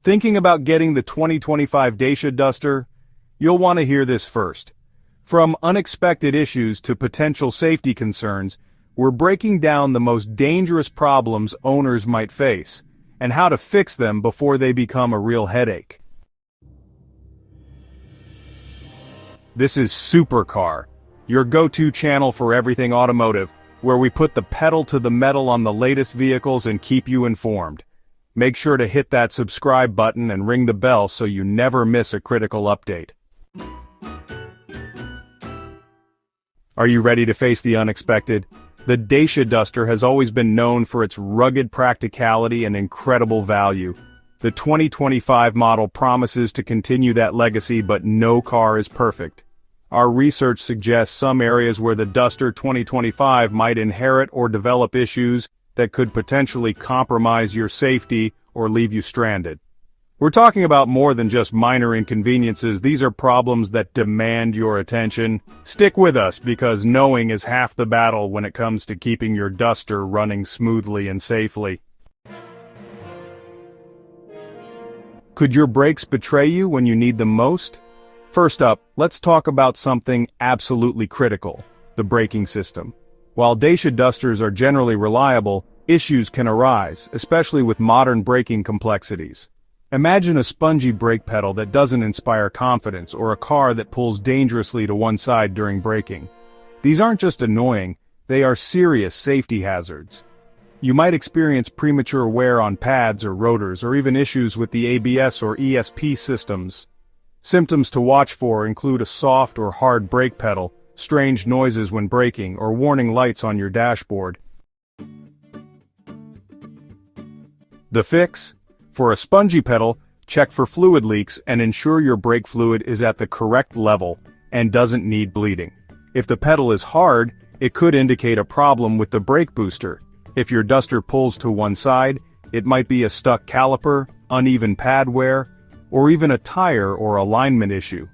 Thinking about getting the 2025 Dacia Duster? You'll want to hear this first. From unexpected issues to potential safety concerns, we're breaking down the most dangerous problems owners might face, and how to fix them before they become a real headache. This is Supercar, your go-to channel for everything automotive, where we put the pedal to the metal on the latest vehicles and keep you informed. Make sure to hit that subscribe button and ring the bell so you never miss a critical update. Are you ready to face the unexpected? The Dacia Duster has always been known for its rugged practicality and incredible value. The 2025 model promises to continue that legacy, but no car is perfect. Our research suggests some areas where the Duster 2025 might inherit or develop issues that could potentially compromise your safety or leave you stranded. We're talking about more than just minor inconveniences. These are problems that demand your attention. Stick with us, because knowing is half the battle when it comes to keeping your Duster running smoothly and safely. Could your brakes betray you when you need them most? First up, let's talk about something absolutely critical: the braking system. While Dacia Dusters are generally reliable, issues can arise, especially with modern braking complexities. Imagine a spongy brake pedal that doesn't inspire confidence, or a car that pulls dangerously to one side during braking. These aren't just annoying, they are serious safety hazards. You might experience premature wear on pads or rotors, or even issues with the ABS or ESP systems. Symptoms to watch for include a soft or hard brake pedal, strange noises when braking, or warning lights on your dashboard. The fix? For a spongy pedal, check for fluid leaks and ensure your brake fluid is at the correct level and doesn't need bleeding. If the pedal is hard, it could indicate a problem with the brake booster. If your Duster pulls to one side, it might be a stuck caliper, uneven pad wear, or even a tire or alignment issue.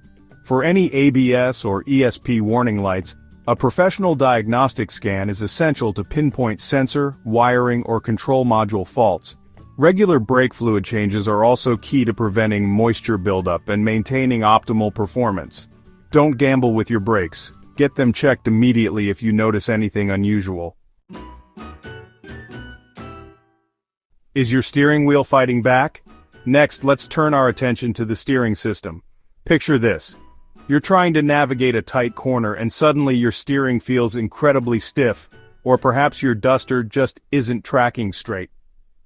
For any ABS or ESP warning lights, a professional diagnostic scan is essential to pinpoint sensor, wiring, or control module faults. Regular brake fluid changes are also key to preventing moisture buildup and maintaining optimal performance. Don't gamble with your brakes. Get them checked immediately if you notice anything unusual. Is your steering wheel fighting back? Next, let's turn our attention to the steering system. Picture this. You're trying to navigate a tight corner and suddenly your steering feels incredibly stiff, or perhaps your Duster just isn't tracking straight.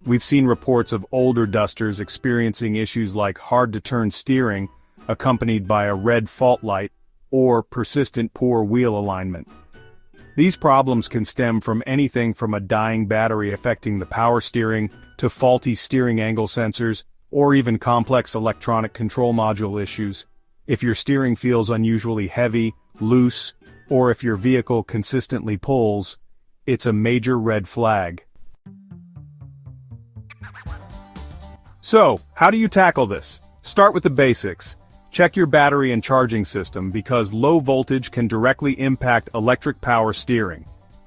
We've seen reports of older Dusters experiencing issues like hard-to-turn steering, accompanied by a red fault light, or persistent poor wheel alignment. These problems can stem from anything from a dying battery affecting the power steering, to faulty steering angle sensors, or even complex electronic control module issues. If your steering feels unusually heavy, loose, or if your vehicle consistently pulls, it's a major red flag. So, how do you tackle this? Start with the basics. Check your battery and charging system, because low voltage can directly impact electric power steering.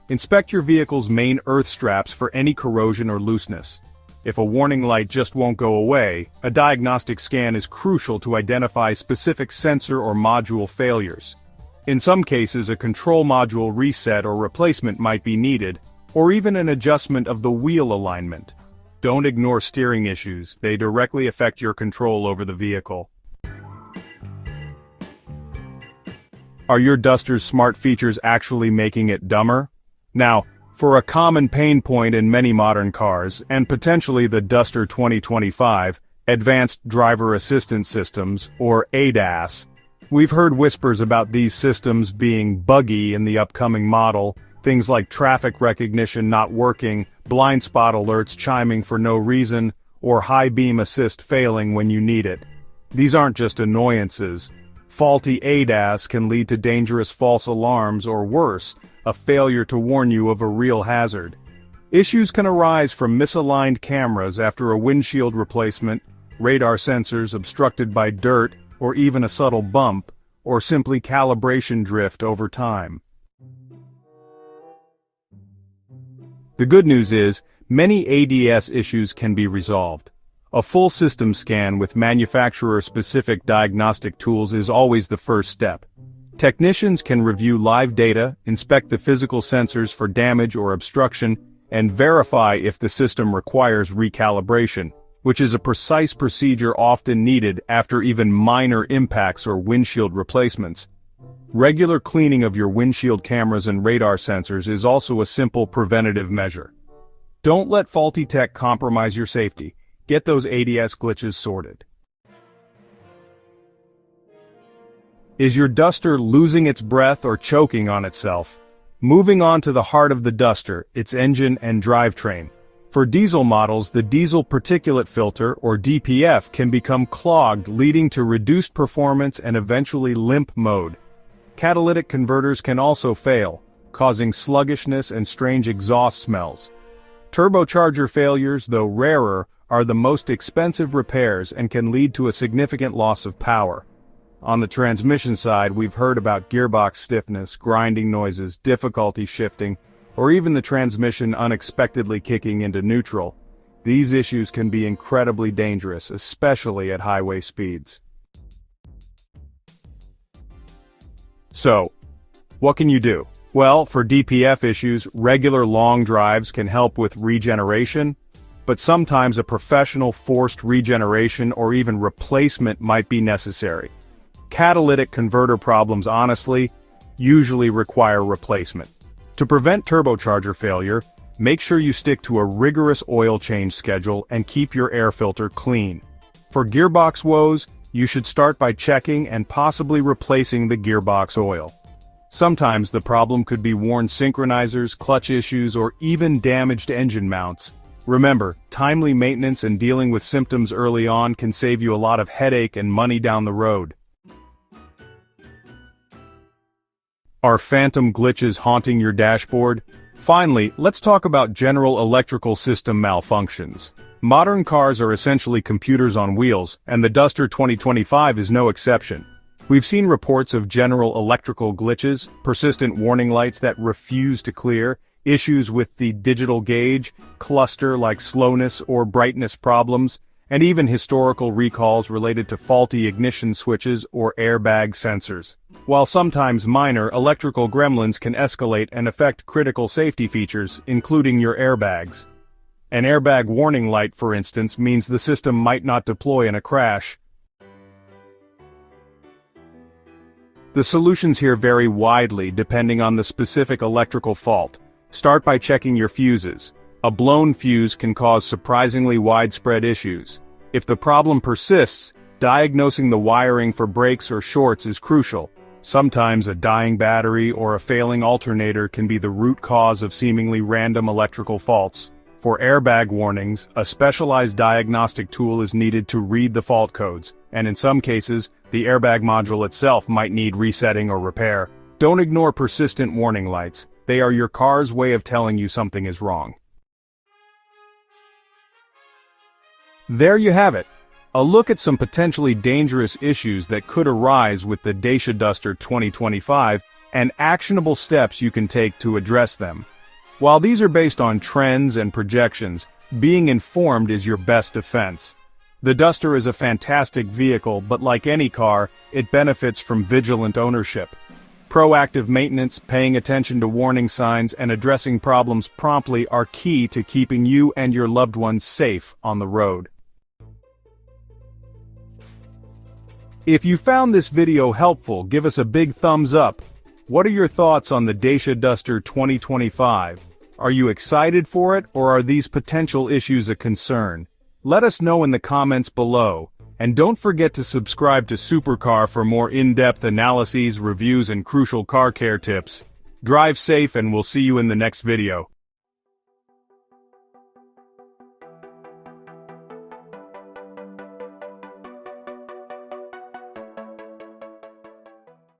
Inspect your vehicle's main earth straps for any corrosion or looseness. If a warning light just won't go away, a diagnostic scan is crucial to identify specific sensor or module failures. In some cases, a control module reset or replacement might be needed, or even an adjustment of the wheel alignment. Don't ignore steering issues, they directly affect your control over the vehicle. Are your Duster's smart features actually making it dumber? Now, for a common pain point in many modern cars, and potentially the Duster 2025, Advanced Driver Assistance Systems, or ADAS, we've heard whispers about these systems being buggy in the upcoming model. Things like traffic recognition not working, blind spot alerts chiming for no reason, or high beam assist failing when you need it. These aren't just annoyances. Faulty ADAS can lead to dangerous false alarms, or worse, a failure to warn you of a real hazard. Issues can arise from misaligned cameras after a windshield replacement, radar sensors obstructed by dirt, or even a subtle bump, or simply calibration drift over time. The good news is, many ADS issues can be resolved. A full system scan with manufacturer-specific diagnostic tools is always the first step. Technicians can review live data, inspect the physical sensors for damage or obstruction, and verify if the system requires recalibration, which is a precise procedure often needed after even minor impacts or windshield replacements. Regular cleaning of your windshield cameras and radar sensors is also a simple preventative measure. Don't let faulty tech compromise your safety. Get those ADS glitches sorted. Is your Duster losing its breath or choking on itself? Moving on to the heart of the Duster, its engine and drivetrain. For diesel models, the diesel particulate filter, or DPF, can become clogged, leading to reduced performance and eventually limp mode. Catalytic converters can also fail, causing sluggishness and strange exhaust smells. Turbocharger failures, though rarer, are the most expensive repairs and can lead to a significant loss of power. On the transmission side, we've heard about gearbox stiffness, grinding noises, difficulty shifting, or even the transmission unexpectedly kicking into neutral. These issues can be incredibly dangerous, especially at highway speeds. So, what can you do? Well, for DPF issues, regular long drives can help with regeneration, but sometimes a professional forced regeneration or even replacement might be necessary. Catalytic converter problems, honestly, usually require replacement. To prevent turbocharger failure, make sure you stick to a rigorous oil change schedule and keep your air filter clean. For gearbox woes, you should start by checking and possibly replacing the gearbox oil. Sometimes the problem could be worn synchronizers, clutch issues, or even damaged engine mounts. Remember, timely maintenance and dealing with symptoms early on can save you a lot of headache and money down the road. Are phantom glitches haunting your dashboard? Finally, let's talk about general electrical system malfunctions. Modern cars are essentially computers on wheels, and the Duster 2025 is no exception. We've seen reports of general electrical glitches, persistent warning lights that refuse to clear, issues with the digital gauge, cluster like slowness or brightness problems, and even historical recalls related to faulty ignition switches or airbag sensors. While sometimes minor, electrical gremlins can escalate and affect critical safety features, including your airbags. An airbag warning light, for instance, means the system might not deploy in a crash. The solutions here vary widely depending on the specific electrical fault. Start by checking your fuses. A blown fuse can cause surprisingly widespread issues. If the problem persists, diagnosing the wiring for breaks or shorts is crucial. Sometimes a dying battery or a failing alternator can be the root cause of seemingly random electrical faults. For airbag warnings, a specialized diagnostic tool is needed to read the fault codes, and in some cases, the airbag module itself might need resetting or repair. Don't ignore persistent warning lights. They are your car's way of telling you something is wrong. There you have it. A look at some potentially dangerous issues that could arise with the Dacia Duster 2025 and actionable steps you can take to address them. While these are based on trends and projections, being informed is your best defense. The Duster is a fantastic vehicle, but like any car, it benefits from vigilant ownership. Proactive maintenance, paying attention to warning signs, and addressing problems promptly are key to keeping you and your loved ones safe on the road. If you found this video helpful, give us a big thumbs up. What are your thoughts on the Dacia Duster 2025? Are you excited for it, or are these potential issues a concern? Let us know in the comments below, and don't forget to subscribe to Supercar for more in-depth analyses, reviews, and crucial car care tips. Drive safe, and we'll see you in the next video.